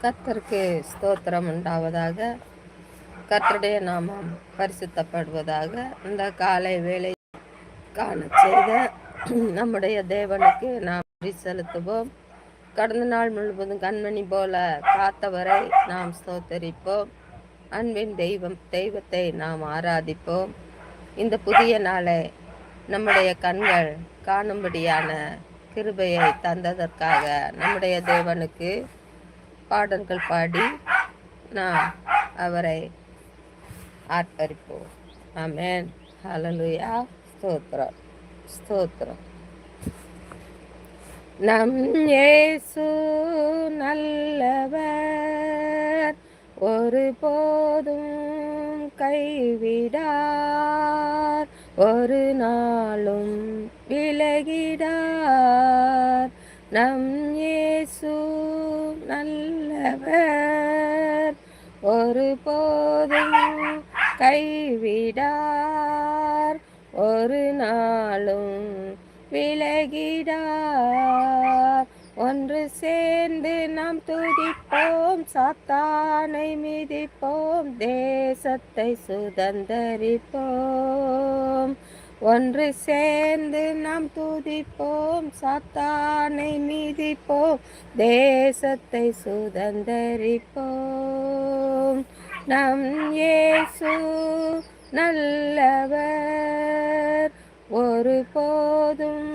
கர்த்தருக்கு ஸ்தோத்திரம் உண்டாவதாக. கர்த்தருடைய நாமம் பரிசுத்தப்படுவதாக. இந்த காலை வேலை காண செய்த நம்முடைய தேவனுக்கு நாம் செலுத்துவோம். கடந்த நாள் முழுவதும் கண்மணி போல காத்தவரை நாம் ஸ்தோத்தரிப்போம். அன்பின் தெய்வத்தை நாம் ஆராதிப்போம். இந்த புதிய நாளை நம்முடைய கண்கள் காணும்படியான கிருபையை தந்ததற்காக நம்முடைய தேவனுக்கு பாடல்கள் பாடி நாம் அவரை ஆர்ப்பரிப்போம். ஆமென். ஹல்லேலூயா. ஸ்தோத்திரம் ஸ்தோத்திரம். நம் இயேசு நல்லவர், ஒரு போதும் கைவிடார், ஒரு நாளும் விலகிடார். நம் இயேசு நல்லவர், ஒரு போதும் கைவிடார், ஒரு நாளும் விலகிடார். ஒன்று சேர்ந்து நாம் துதிப்போம், சாத்தானை மிதிப்போம், தேசத்தை சுதந்தரிப்போம். ஒன்று சேர்ந்து நாம் துதிப்போம், சாத்தானை மிதிப்போம், தேசத்தை சுதந்தரிப்போம். நம் இயேசு நல்லவர், ஒரு போதும்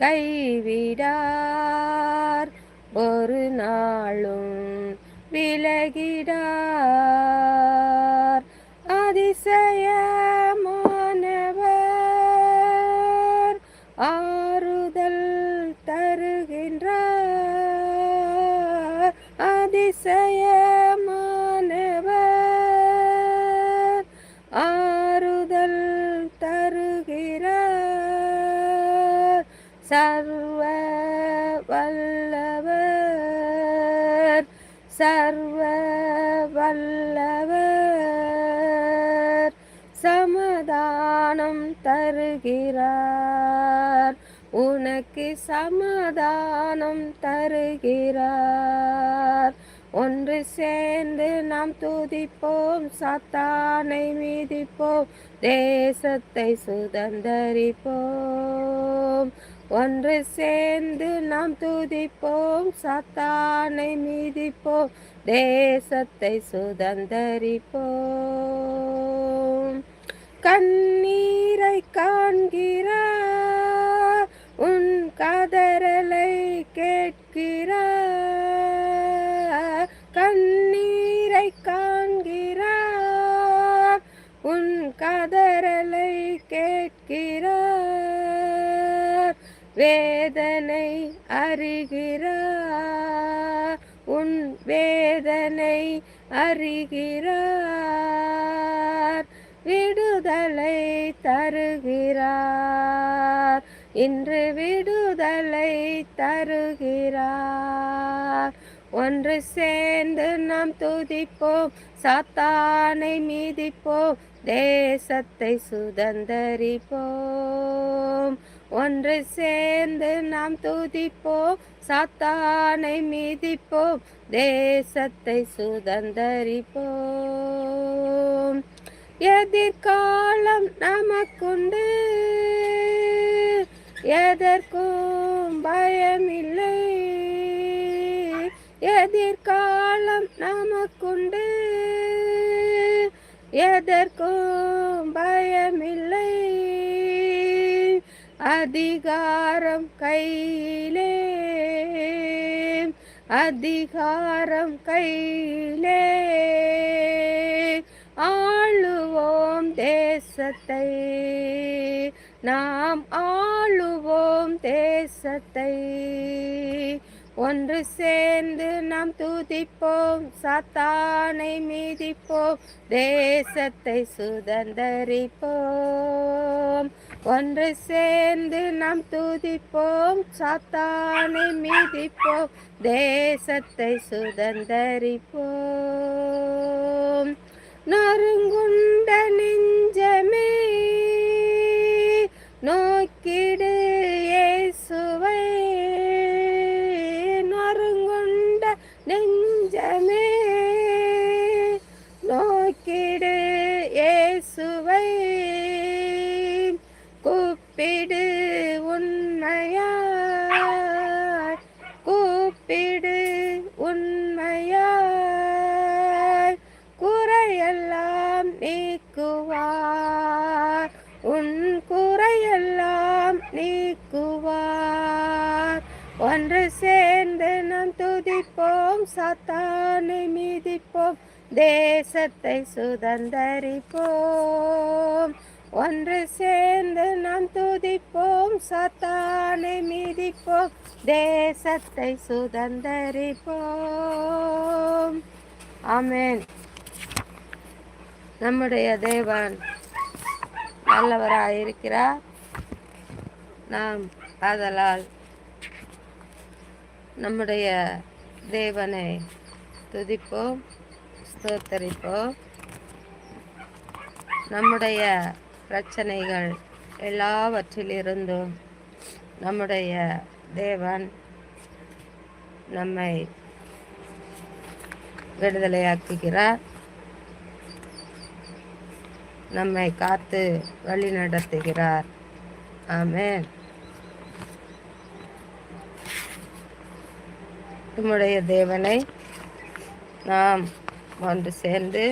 கைவிடார், ஒரு நாளும் விலகிடார். அதிசயமானவர், ஆறுதல் தருகின்றார். அதிசயமானவர், ஆறுதல் தருகிறார். சர்வ வல்லவர், சர்வ வல்லவர், சமாதானம் தருகிறார். உனக்கு சமாதானம் தருகிறார். ஒன்று சேர்ந்து நாம் துதிப்போம், சாத்தானை மிதிப்போம், தேசத்தை சுதந்தரிப்போம். ஒன்று சேர்ந்து நாம் துதிப்போம், சாத்தானை மிதிப்போம், தேசத்தை சுதந்தரிப்போம். கண்ணீரை காண்கிறார், உன் கதறலை கேட்கிறார். கண்ணீரை காண்கிறார், உன் கதறலை கேட்கிறார். வேதனை அறிகிறார், உன் வேதனை அறிகிறார். விடுதலை தருகிறார், இன்று விடுதலை தருகிறார். ஒன்று சேர்ந்து நாம் துதிப்போம், சாத்தானை மிதிப்போம், தேசத்தை சுதந்தரிப்போம். ஒன்று சேர்ந்து நாம் துதிப்போம், சாத்தானை மிதிப்போம், தேசத்தை சுதந்தரிப்போம். எதிர்காலம் நமக்குண்டு, எதற்கும் பயமில்லை. எதிர்காலம் நமக்குண்டு, எதற்கும் பயமில்லை. அதிகாரம் கையிலே, அதிகாரம் கையிலே, ஆளுவோம் தேசத்தை, நாம் ஆளுவோம் தேசத்தை. ஒன்று சேர்ந்து நாம் துதிப்போம், சாத்தானை மிதிப்போம், தேசத்தை சுதந்தரிப்போம். ஒன்று சேர்ந்து நாம் துதிப்போம், சாத்தானை மிதிப்போம், தேசத்தை சுதந்தரிப்போம். நறுங்குண்ட நெஞ்சமே நோக்கிடு இயேசுவை, நறுங்குண்ட நெஞ்ச ஒன்று சேர்ந்து நாம் துதிப்போம், சாத்தானை மீதிப்போம், தேசத்தை சுதந்தரிப்போம். ஒன்று சேர்ந்து நாம் துதிப்போம், சாத்தானை மீதிப்போம், தேசத்தை சுதந்தரிப்போம். ஆமென். நம்முடைய தேவன் நல்லவராயிருக்கிறார். நாம் ஆதலால் நம்முடைய தேவனை துதிப்போம், ஸ்தோத்தரிப்போம். நம்முடைய பிரச்சனைகள் எல்லாவற்றிலிருந்தும் நம்முடைய தேவன் நம்மை விடுதலையாக்குகிறார். நம்மை காத்து வழி நடத்துகிறார். ஆமென். நம்முடைய தேவனை நாம் ஒன்று சேர்ந்து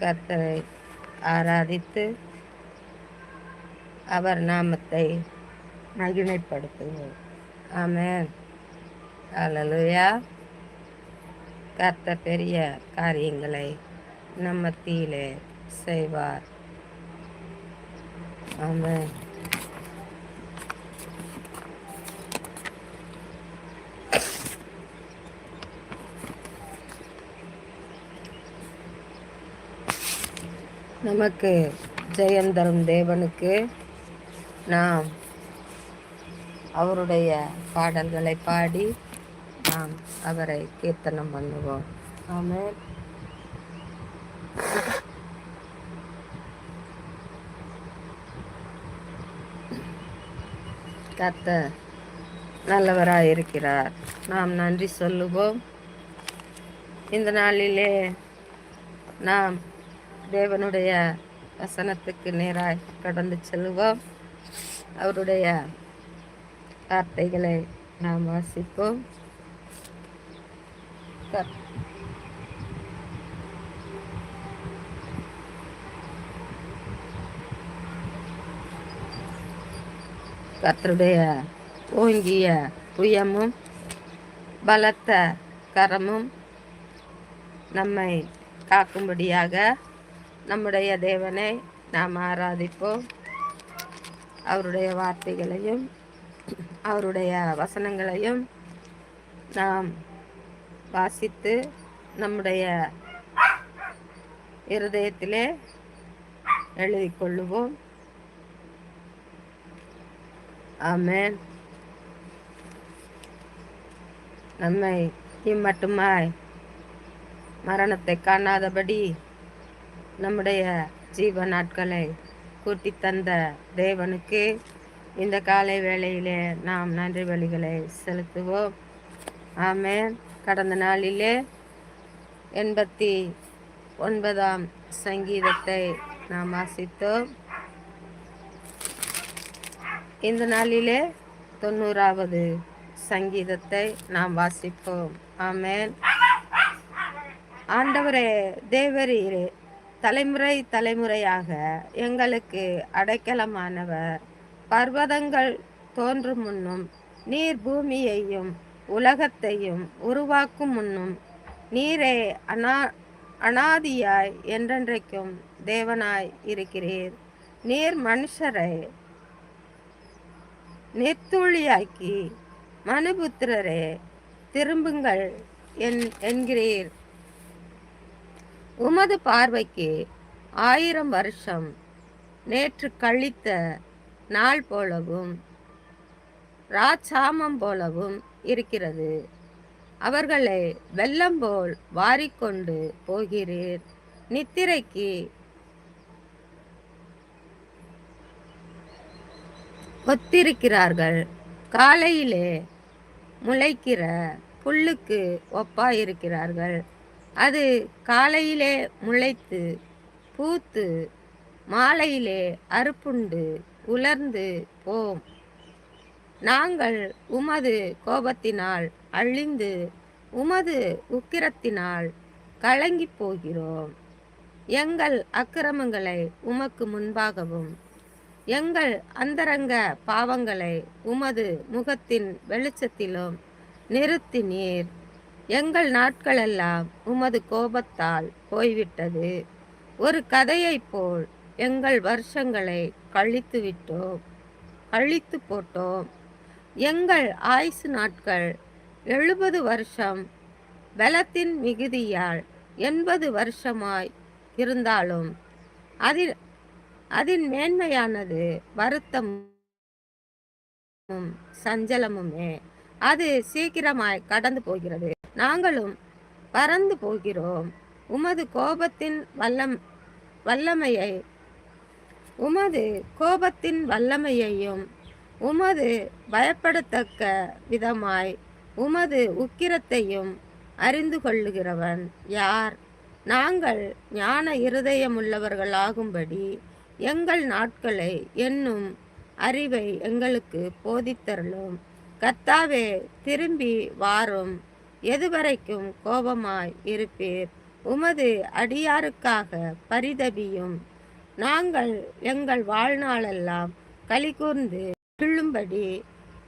கர்த்தரை ஆராதித்து அவர் நாமத்தை மகிமைப்படுத்துவோம். ஆமென். அல்லேலூயா. கர்த்தர் பெரிய காரியங்களை நம் மத்தியிலே செய்வார். ஆமென். நமக்கு ஜெயம் தரும் தேவனுக்கு நாம் அவருடைய பாடல்களை பாடி நாம் அவரை கீர்த்தனம் பண்ணுவோம். ஆமென். கர்த்தர் நல்லவராயிருக்கிறார். நாம் நன்றி சொல்லுவோம். இந்த நாளிலே நாம் தேவனுடைய வசனத்துக்கு நேராய் கடந்து செல்வோம். அவருடைய வார்த்தைகளை நாம் வாசிப்போம். கர்த்தருடைய ஓங்கிய புயமும் பலத்த கரமும் நம்மை காக்கும்படியாக நம்முடைய தேவனை நாம் ஆராதிப்போம். அவருடைய வார்த்தைகளையும் அவருடைய வசனங்களையும் நாம் வாசித்து நம்முடைய இருதயத்திலே எழுதி கொள்ளுவோம். ஆமென். நம்மை இம்மட்டுமாய் மரணத்தை காணாதபடி நம்முடைய ஜீவ நாட்களை கூட்டி தந்த தேவனுக்கு இந்த காலை வேளையிலே நாம் நன்றி பலிகளை செலுத்துவோம். ஆமென். கடந்த நாளிலே 89ஆம் சங்கீதத்தை நாம் வாசித்தோம். இந்த நாளிலே 90வது சங்கீதத்தை நாம் வாசிப்போம். ஆமென். ஆண்டவரே, தேவரீரே, தலைமுறை தலைமுறையாக எங்களுக்கு அடைக்கலமானவர். பர்வதங்கள் தோன்றும் முன்னும் நீர் பூமியையும் உலகத்தையும் உருவாக்கும் முன்னும் நீரே அனாதியாய் என்றென்றைக்கும் தேவனாய் இருக்கிறீர். நீர் மனுஷரை நெத்துளியாக்கி மனுபுத்திரரே திரும்புங்கள் என்கிறீர். உமது பார்வைக்கு 1000 வருஷம் நேற்று கழித்த நாள் போலவும் ராச்சாமம் போலவும் இருக்கிறது. அவர்களை வெள்ளம் போல் வாரிக்கொண்டு போகிறீர். நித்திரைக்கு ஒத்திருக்கிறார்கள். காலையிலே முளைக்கிற புல்லுக்கு ஒப்பாயிருக்கிறார்கள். அது காலையிலே முளைத்து பூத்து மாலையிலே அறுப்புண்டு உலர்ந்து போம். நாங்கள் உமது கோபத்தினால் அழிந்து உமது உக்கிரத்தினால் கலங்கி போகிறோம். எங்கள் அக்கிரமங்களை உமக்கு முன்பாகவும் எங்கள் அந்தரங்க பாவங்களை உமது முகத்தின் வெளிச்சத்திலும் நிறுத்தினீர். எங்கள் நாட்களெல்லாம் உமது கோபத்தால் போய்விட்டது. ஒரு கதையைப் போல் எங்கள் வருஷங்களை கழித்து போட்டோம். எங்கள் ஆயுசு நாட்கள் 70 வருஷம், பலத்தின் மிகுதியால் 80 வருஷமாய் இருந்தாலும் அதன் மேன்மையானது வருத்தமும் சஞ்சலமுமே. அது சீக்கிரமாய் கடந்து போகிறது, நாங்களும் பறந்து போகிறோம். உமது கோபத்தின் வல்லமையையும் உமது பயப்படத்தக்க விதமாய் உமது உக்கிரத்தையும் அறிந்து கொள்ளுகிறவன் யார்? நாங்கள் ஞான இருதயமுள்ளவர்களாகும்படி எங்கள் நாட்களை என்னும் அறிவை எங்களுக்கு போதித்தருளும். கர்த்தாவே, திரும்பி வாரும். எதுவரைக்கும் கோபமாய் இருப்பீர்? உமது அடியாருக்காக பரிதபியும். நாங்கள் எங்கள் வாழ்நாளெல்லாம் களிகூர்ந்து கிள்ளும்படி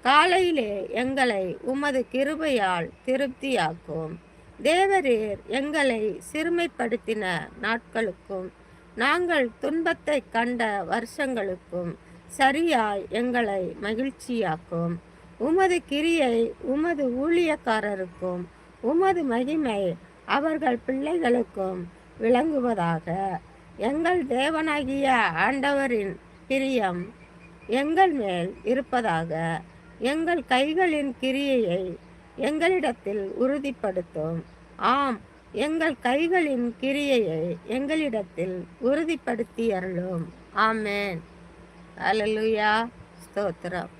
காலையிலே எங்களை உமது கிருபையால் திருப்தியாக்கும். தேவரீர் எங்களை சிறுமைப்படுத்தின நாட்களுக்கும் நாங்கள் துன்பத்தை கண்ட வருஷங்களுக்கும் சரியாய் எங்களை மகிழ்ச்சியாக்கும். உமது கிரியை உமது ஊழியக்காரருக்கும் உமது மகிமை அவர்கள் பிள்ளைகளுக்கும் விளங்குவதாக. எங்கள் தேவனாகிய ஆண்டவரின் பிரியம் எங்கள் மேல் இருப்பதாக. எங்கள் கைகளின் கிரியையை எங்களிடத்தில் உறுதிப்படுத்தும். ஆம், எங்கள் கைகளின் கிரியையை எங்களிடத்தில் உறுதிப்படுத்தி அருளும். ஆமென். அல்லேலூயா. ஸ்தோத்திரம்.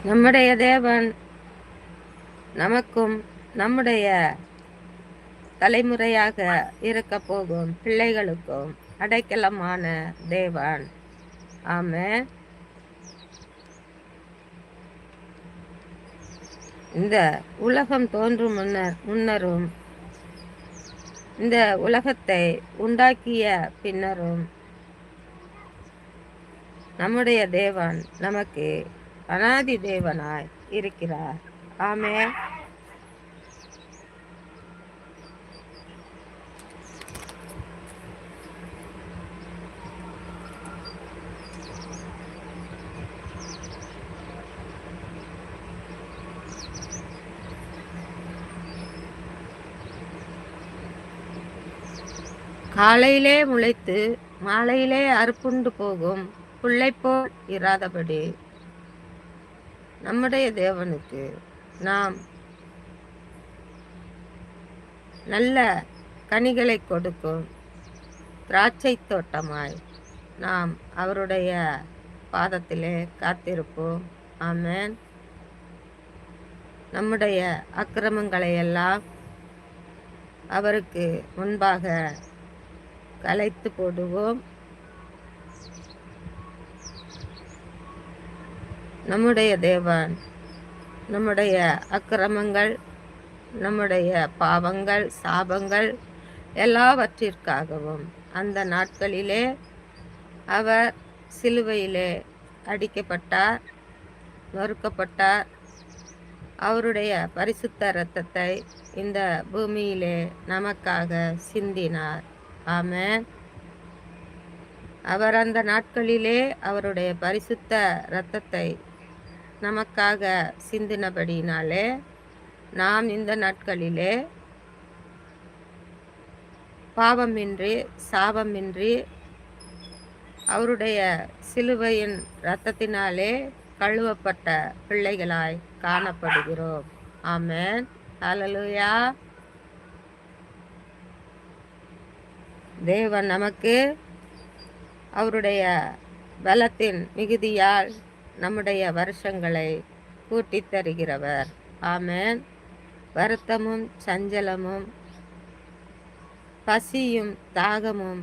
நம்முடைய தேவன் நமக்கும் நம்முடைய தலைமுறையாக இருக்க போகும் பிள்ளைகளுக்கும் அடைக்கலமான தேவன். ஆமென். இந்த உலகம் தோன்றும் முன்னரும் இந்த உலகத்தை உண்டாக்கிய பின்னரும் நம்முடைய தேவன் நமக்கு அனாதி தேவனாய் இருக்கிறார். ஆமென். காலையிலே முளைத்து மாலையிலே அறுப்புண்டு போகும் புல்லை போல் இராதபடி நம்முடைய தேவனுக்கு நாம் நல்ல கனிகளை கொடுக்கும் திராட்சை தோட்டமாய் நாம் அவருடைய பாதத்திலே காத்திருப்போம். ஆமென். நம்முடைய அக்கிரமங்களை எல்லாம் அவருக்கு முன்பாக கலைத்து போடுவோம். நம்முடைய தேவன் நம்முடைய அக்கிரமங்கள், நம்முடைய பாவங்கள், சாபங்கள் எல்லாவற்றிற்காகவும் அந்த நாட்களிலே அவர் சிலுவையிலே அடிக்கப்பட்டார், நொறுக்கப்பட்டார். அவருடைய பரிசுத்த இரத்தத்தை இந்த பூமியிலே நமக்காக சிந்தினார். ஆமென். அவர் அந்த நாட்களிலே அவருடைய பரிசுத்த இரத்தத்தை நமக்காக சிந்தினபடினாலே நாம் இந்த நாட்களிலே பாவமின்றி சாபமின்றி அவருடைய சிலுவையின் இரத்தத்தினாலே கழுவப்பட்ட பிள்ளைகளாய் காணப்படுகிறோம். ஆமென். ஹல்லேலூயா. தேவன் நமக்கு அவருடைய பலத்தின் மிகுதியால் நம்முடைய வருஷங்களை கூட்டி தருகிறவர். ஆமென். வருத்தமும் சஞ்சலமும் பசியும் தாகமும்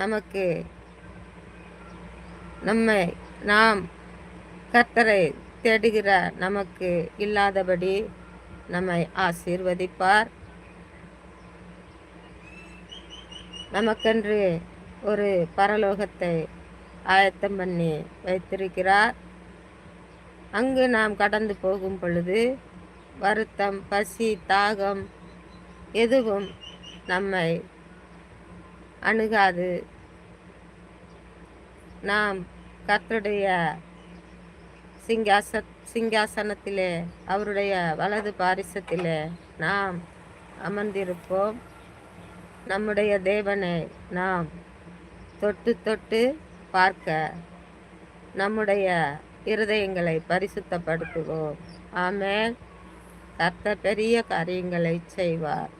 நமக்கு நம்மை நாம் கர்த்தரை தேடுகிற நமக்கு இல்லாதபடி நம்மை ஆசீர்வதிப்பார். நமக்கென்று ஒரு பரலோகத்தை ஆயத்தம் பண்ணி வைத்திருக்கிறார். அங்கு நாம் கடந்து போகும் பொழுது வருத்தம், பசி, தாகம் எதுவும் நம்மை அணுகாது. நாம் கர்த்தருடைய சிங்காசனத்திலே, அவருடைய வலது பாரிசத்திலே நாம் அமர்ந்திருப்போம். நம்முடைய தேவனை நாம் தொட்டு தொட்டு பார்க்க நம்முடைய இருதயங்களை பரிசுத்தப்படுத்துவோம். ஆமென். கர்த்தர் பெரிய காரியங்களை செய்வார்.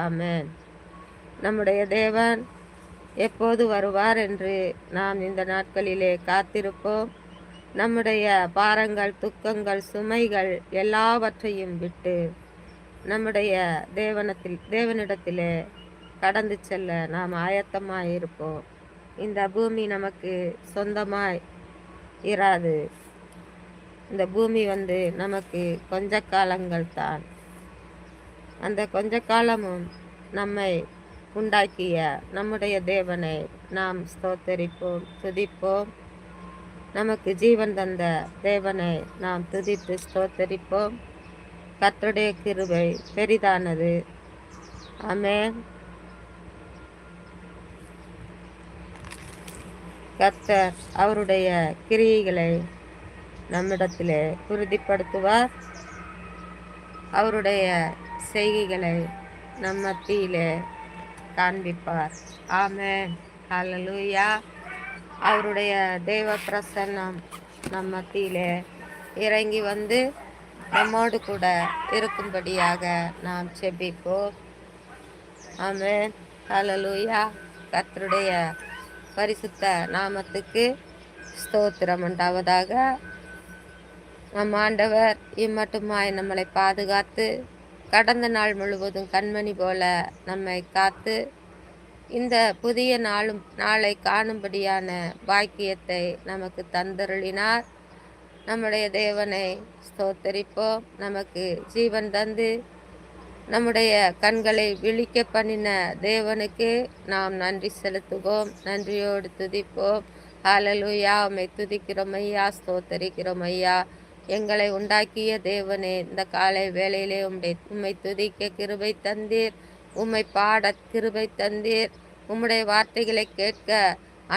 ஆமென். நம்முடைய தேவன் எப்போது வருவார் என்று நாம் இந்த நாட்களிலே காத்திருப்போம். நம்முடைய பாரங்கள், துக்கங்கள், சுமைகள் எல்லாவற்றையும் விட்டு நம்முடைய தேவனிடத்திலே கடந்து செல்ல நாம் ஆயத்தமாய் இருப்போம். இந்த பூமி நமக்கு சொந்தமாய் இராது. இந்த பூமி நமக்கு கொஞ்ச காலங்கள் தான். அந்த கொஞ்ச காலமும் நம்மை உண்டாக்கிய நம்முடைய தேவனை நாம் ஸ்தோத்தரிப்போம், துதிப்போம். நமக்கு ஜீவன் தந்த தேவனை நாம் துதித்து ஸ்தோத்தரிப்போம். கர்த்தருடைய கிருபை பெரிதானது. ஆமென். கர்த்தர் அவருடைய கிரியைகளை நம்மிடத்திலே உறுதிப்படுத்துவார். அவருடைய செய்கைகளை நம் மத்தியிலே காண்பிப்பார். ஆமென். ஹல்லேலூயா. அவருடைய தேவ பிரசன்னம் நம் மத்தியிலே இறங்கி நம்மோடு கூட இருக்கும்படியாக நாம் செபிப்போம். ஆமென். ஹல்லேலூயா. கர்த்தருடைய பரிசுத்த நாமத்துக்கு ஸ்தோத்திரம் உண்டாவதாக. நம் ஆண்டவர் இம்மட்டுமாய் நம்மளை பாதுகாத்து கடந்த நாள் முழுவதும் கண்மணி போல நம்மை காத்து இந்த புதிய நாளை காணும்படியான பாக்கியத்தை நமக்கு தந்தருளினார். நம்முடைய தேவனை ஸ்தோத்தரிப்போம். நமக்கு ஜீவன் தந்து நம்முடைய கண்களை விழிக்க பண்ணின தேவனுக்கு நாம் நன்றி செலுத்துவோம். நன்றியோடு துதிப்போம். ஹல்லேலூயா. உம்மை துதிக்கிறோம் ஐயா, ஸ்தோத்தரிக்கிறோம் ஐயா. எங்களை உண்டாக்கிய தேவனே, இந்த காலை வேளையிலே உம்மை துதிக்க கிருபை தந்தீர். உம்மை பாட கிருபை தந்தீர். உம்முடைய வார்த்தைகளை கேட்க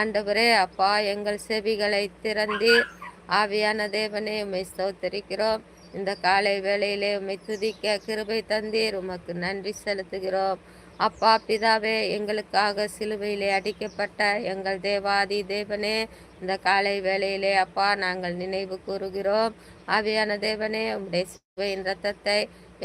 ஆண்டவரே அப்பா எங்கள் செவிகளை திறந்தீர். ஆவியான தேவனே, உம்மை ஸ்தோத்தரிக்கிறோம். இந்த காலை வேளையிலே உம்மை துதிக்க கிருபை தந்தீர். உமக்கு நன்றி செலுத்துகிறோம். அப்பா பிதாவே, எங்களுக்காக சிலுவையிலே அடிக்கப்பட்ட எங்கள் தேவாதி தேவனே, இந்த காலை வேளையிலே அப்பா நாங்கள் நினைவு கூறுகிறோம். ஆவியான தேவனே, உம்முடைய சிலுவையின் இரத்தத்தை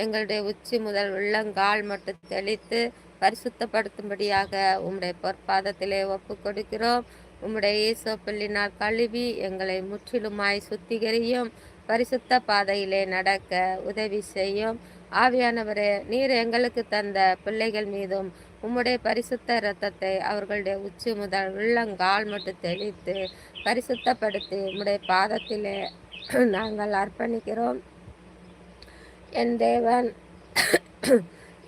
எங்களுடைய உச்சி முதல் உள்ளங்கால் மட்டும் தெளித்து பரிசுத்தப்படுத்தும்படியாக உம்முடைய பொற்பாதத்திலே ஒப்பு கொடுக்கிறோம். உம்முடைய ஈசோப்பிள்ளினால் கழுவி எங்களை முற்றிலுமாய் சுத்திகரியும். பரிசுத்த பாதையிலே நடக்க உதவி செய்யும். ஆவியானவரே, நீர் எங்களுக்கு தந்த பிள்ளைகள் மீதும் உம்முடைய பரிசுத்த இரத்தத்தை அவர்களுடைய உச்சி முதல் உள்ளங்கால் மட்டும் தெளித்து பரிசுத்தப்படுத்தி உம்முடைய பாதத்திலே நாங்கள் அர்ப்பணிக்கிறோம். என் தேவன்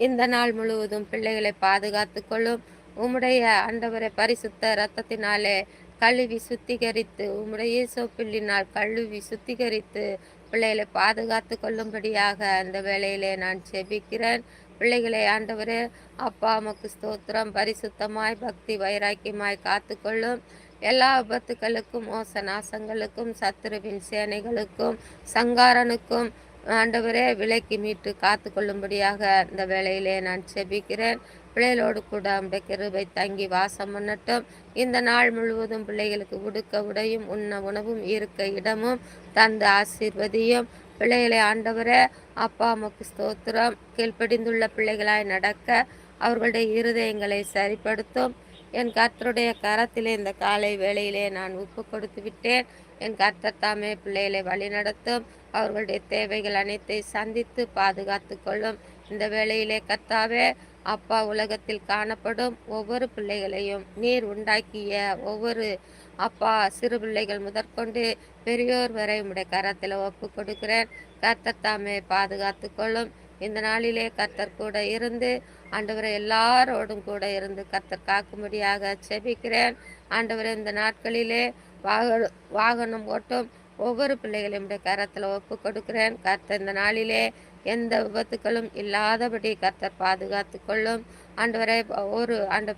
இந்த நாள் முழுவதும் பிள்ளைகளை பாதுகாத்து கொள்ளும். உம்முடைய ஆண்டவரை பரிசுத்த இரத்தத்தினாலே கழுவி சுத்திகரித்து, உம்முடைய இயேசுவினால் கழுவி சுத்திகரித்து பிள்ளைகளை பாதுகாத்து கொள்ளும்படியாக அந்த வேளையிலே நான் செபிக்கிறேன். பிள்ளைகளை ஆண்டவரே அப்பா உமக்கு ஸ்தோத்திரம். பரிசுத்தமாய் பக்தி வைராக்கியமாய் காத்து கொள்ளும். எல்லா விபத்துக்களுக்கும் மோசநாசங்களுக்கும் சத்துருவின் சேனைகளுக்கும் சங்காரனுக்கும் ஆண்டவரே விலக்கி மீட்டு காத்து கொள்ளும்படியாக இந்த வேளையிலே நான் செபிக்கிறேன். பிள்ளைகளோடு கூட நம்முடைய கிருபை தங்கி வாசம் பண்ணட்டும். இந்த நாள் முழுவதும் பிள்ளைகளுக்கு உடுக்க உடையும் உண்ண உணவும் இருக்க இடமும் தந்து ஆசீர்வதியும். பிள்ளைகளை ஆண்டவரே அப்பா உமக்கு ஸ்தோத்திரம். கீழ்ப்படிந்துள்ள பிள்ளைகளாய் நடக்க அவர்களுடைய இருதயங்களை சரிப்படுத்தும். என் கர்த்தருடைய கரத்திலே இந்த காலை வேளையிலே நான் ஒப்பு கொடுத்து விட்டேன். என் கர்த்தர் தாமே பிள்ளைகளை வழி நடத்தும். அவர்களுடைய தேவைகள் அனைத்தை சந்தித்து பாதுகாத்து கொள்ளும். இந்த வேளையிலே கர்த்தாவே அப்பா உலகத்தில் காணப்படும் ஒவ்வொரு பிள்ளைகளையும் நீர் உண்டாக்கிய ஒவ்வொரு அப்பா சிறு பிள்ளைகள் முதற்கொண்டு பெரியோர் வரை உடைய கரத்தில் ஒப்பு கொடுக்கிறேன். கர்த்தர் தாமே பாதுகாத்து கொள்ளும். இந்த நாளிலே கர்த்தர் கூட இருந்து ஆண்டவரை எல்லாரோடும் கூட இருந்து கர்த்தர் காக்கும்படியாக செபிக்கிறேன். ஆண்டவரை இந்த நாட்களிலே வாகனம் ஓட்டும் ஒவ்வொரு பிள்ளைகளையும் கரத்தில் ஒப்பு கொடுக்கிறேன். கர்த்தர் இந்த நாளிலே எந்த விபத்துக்களும் இல்லாதபடி கர்த்தர் பாதுகாத்து கொள்ளும். ஆண்டவரை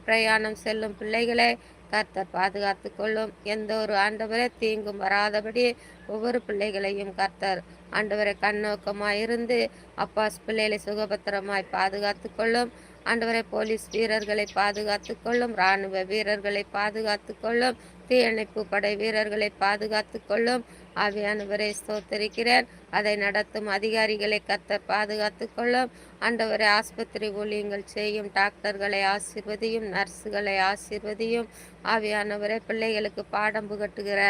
பிரயாணம் செல்லும் பிள்ளைகளை கர்த்தர் பாதுகாத்து கொள்ளும். எந்த ஒரு ஆண்டவரை தீங்கும் வராதபடி ஒவ்வொரு பிள்ளைகளையும் கர்த்தர் ஆண்டவரை கண்ணோக்கமாய் இருந்து அப்பா பிள்ளைகளை சுகபத்திரமாய் பாதுகாத்து கொள்ளும். ஆண்டவரை போலீஸ் வீரர்களை பாதுகாத்து கொள்ளும். இராணுவ வீரர்களை பாதுகாத்து கொள்ளும். தீயணைப்பு படை வீரர்களை பாதுகாத்து கொள்ளும். ஆவியானவரை ஸ்தோத்தரிக்கிறேன். அதை நடத்தும் அதிகாரிகளை கர்த்தர் பாதுகாத்து கொள்ளும். ஆண்டவரை ஆஸ்பத்திரி ஊழியங்கள் செய்யும் டாக்டர்களை ஆசீர்வதியும். நர்ஸுகளை ஆசீர்வதியும். ஆவியானவரை பிள்ளைகளுக்கு பாடம் புகட்டுகிற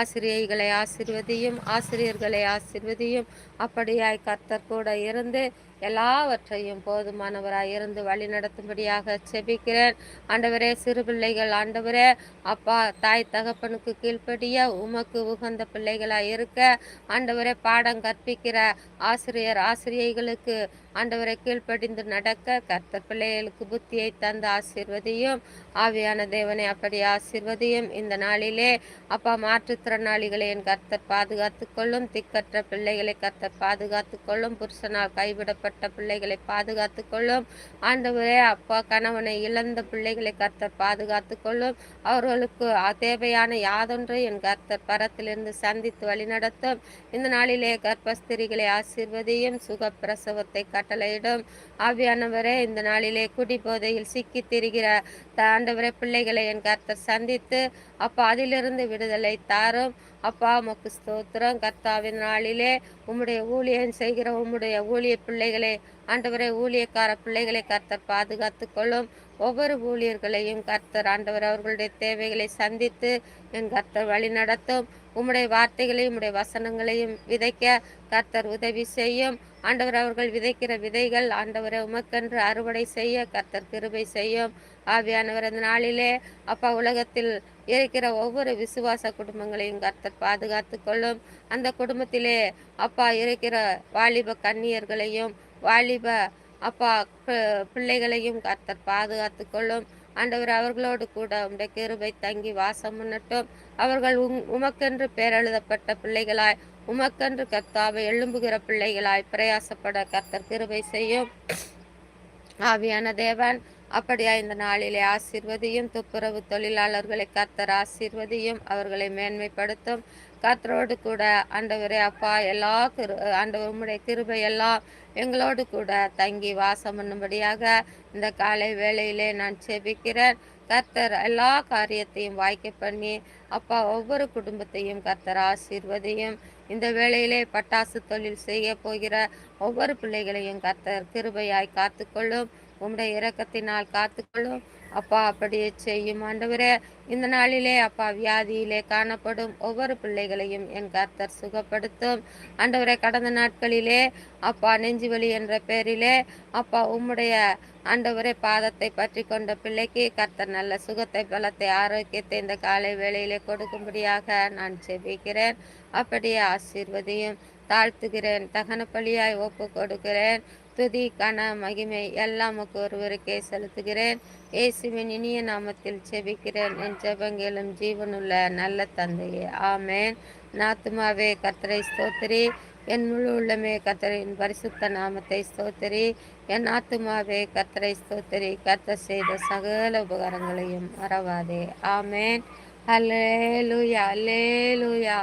ஆசிரியைகளை ஆசீர்வதியும். ஆசிரியர்களை ஆசீர்வதியும். அப்படியாய் கர்த்தர் கூட இருந்து எல்லாவற்றையும் போதுமானவராய் இருந்து வழி நடத்தும்படியாக செபிக்கிறேன். ஆண்டவரே சிறு பிள்ளைகள் ஆண்டவரே அப்பா தாய் தகப்பனுக்கு கீழ்ப்படிய உமக்கு உகந்த பிள்ளைகளாய் இருக்க ஆண்டவரே பாடம் கற்பிக்கிற ஆசிரியைகளுக்கு ஆண்டவரை கீழ்ப்படிந்து நடக்க கர்த்தர் பிள்ளைகளுக்கு புத்தியை தந்து ஆசீர்வதியும். ஆவியான தேவனை அப்படி ஆசீர்வதியும். இந்த நாளிலே அப்பா மாற்றுத்திறனாளிகளை என் கர்த்தர் பாதுகாத்து கொள்ளும். திக்கற்ற பிள்ளைகளை கர்த்தர் பாதுகாத்து கொள்ளும். புருஷனால் கைவிடப்பட்ட பிள்ளைகளை பாதுகாத்து கொள்ளும். ஆண்டவரே அப்பா கணவனை இழந்த பிள்ளைகளை கர்த்தர் பாதுகாத்து கொள்ளும். அவர்களுக்கு தேவையான யாதொன்றை என் கர்த்தர் பரத்திலிருந்து சந்தித்து வழிநடத்தும். இந்த நாளிலே கர்ப்பஸ்திரிகளை ஆசீர்வதியும். சுகப்பிரசவத்தை கட்டளையிடும். ஆவியானவரே இந்த நாளிலே குடி போதையில் சிக்கி திரிகிற ஆண்டவரே பிள்ளைகளை என் கர்த்தர் சந்தித்து அப்பா அதிலிருந்து விடுதலை தாரும். அப்பா உமக்கு ஸ்தோத்திரம். கர்த்தாவின் நாளிலே உம்முடைய ஊழியம் செய்கிற உம்முடைய ஊழிய பிள்ளைகளை ஆண்டவரை ஊழியக்கார பிள்ளைகளை கர்த்தர் பாதுகாத்து கொள்ளும். ஒவ்வொரு ஊழியர்களையும் கர்த்தர் ஆண்டவர் அவர்களுடைய தேவைகளை சந்தித்து என் கர்த்தர் வழி நடத்தும். உம்முடைய வார்த்தைகளையும் உம்முடைய வசனங்களையும் விதைக்க கர்த்தர் உதவி செய்யும். ஆண்டவர் அவர்கள் விதைக்கிற விதைகள் ஆண்டவரை உமக்கென்று அறுவடை செய்ய கர்த்தர் கிருபை செய்யும். ஆவியானவர் அந்த நாளிலே அப்பா உலகத்தில் இருக்கிற ஒவ்வொரு விசுவாச குடும்பங்களையும் கர்த்தர் பாதுகாத்து கொள்ளும். அந்த குடும்பத்திலே அப்பா இருக்கிற வாலிப கன்னியர்களையும் வாலிப அப்பா பிள்ளைகளையும் கர்த்தர் பாதுகாத்து கொள்ளும். ஆண்டவர் அவர்களோடு கூட உடைய கிருபை தங்கி வாசம் பண்ணட்டும். அவர்கள் உமக்கென்று பேரெழுதப்பட்ட பிள்ளைகளாய் உமக்கென்று கர்த்தாவை எழும்புகிற பிள்ளைகளாய் பிரயாசப்பட கர்த்தர் கிருபை செய்யும். ஆவியான தேவன் அப்படியா இந்த நாளிலே ஆசீர்வதியும். துப்புரவு தொழிலாளர்களை கர்த்தர் ஆசீர்வதியும். அவர்களை மேன்மைப்படுத்தும். கர்த்தரோடு கூட ஆண்டவரே அப்பா எல்லா ஆண்டவர் உம்முடைய கிருபை எல்லாம் எங்களோடு கூட தங்கி வாசம் பண்ணும்படியாக இந்த காலை வேளையிலே நான் செபிக்கிறேன். கர்த்தர் எல்லா காரியத்தையும் வாய்க்க பண்ணி அப்பா ஒவ்வொரு குடும்பத்தையும் கர்த்தர் ஆசீர்வதியும். இந்த வேளையிலே பட்டாசு தொழில் செய்ய போகிற ஒவ்வொரு பிள்ளைகளையும் கர்த்தர் கிருபையாய் காத்துக்கொள்ளும். உம்முடைய இரக்கத்தினால் காத்துக்கொள்ளும். அப்பா அப்படியே செய்யும் ஆண்டவரே. இந்த நாளிலே அப்பா வியாதியிலே காணப்படும் ஒவ்வொரு பிள்ளைகளையும் என் கர்த்தர் சுகப்படுத்தும். ஆண்டவரே கடந்த நாட்களிலே அப்பா நெஞ்சுவலி என்ற பெயரிலே அப்பா உம்முடைய ஆண்டவரே பாதத்தை பற்றி கொண்ட பிள்ளைக்கு கர்த்தர் நல்ல சுகத்தை பலத்தை ஆரோக்கியத்தை இந்த காலை வேளையிலே கொடுக்கும்படியாக நான் செபிக்கிறேன். அப்படியே ஆசீர்வதியும். தாழ்த்துகிறேன். தகன பலியாய் ஒப்பு கொடுக்கிறேன். துதி கன மகிமை எல்லாம் ஒருவருக்கே செலுத்துகிறேன். இயேசுவின் இனிய நாமத்தில் செபிக்கிறேன். என் ஜெபங்களும் ஜீவனுள்ள நல்ல தந்தையே, ஆமேன். நாத்துமாவே கர்த்தரை ஸ்தோத்திரி. என் முழு உள்ளமே கர்த்தரின் பரிசுத்த நாமத்தை ஸ்தோத்திரி. என் ஆத்துமாவே கர்த்தரை ஸ்தோத்திரி. கர்த்தர் செய்த சகல உபகாரங்களையும் மறவாதே. ஆமேன். அல்லேலூயா அல்லேலூயா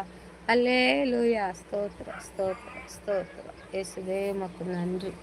அல்லேலூயா. ஸ்தோத்திரம் ஸ்தோத்திரம் ஸ்தோத்திரம். இயேசுவே உமக்கு நன்றி.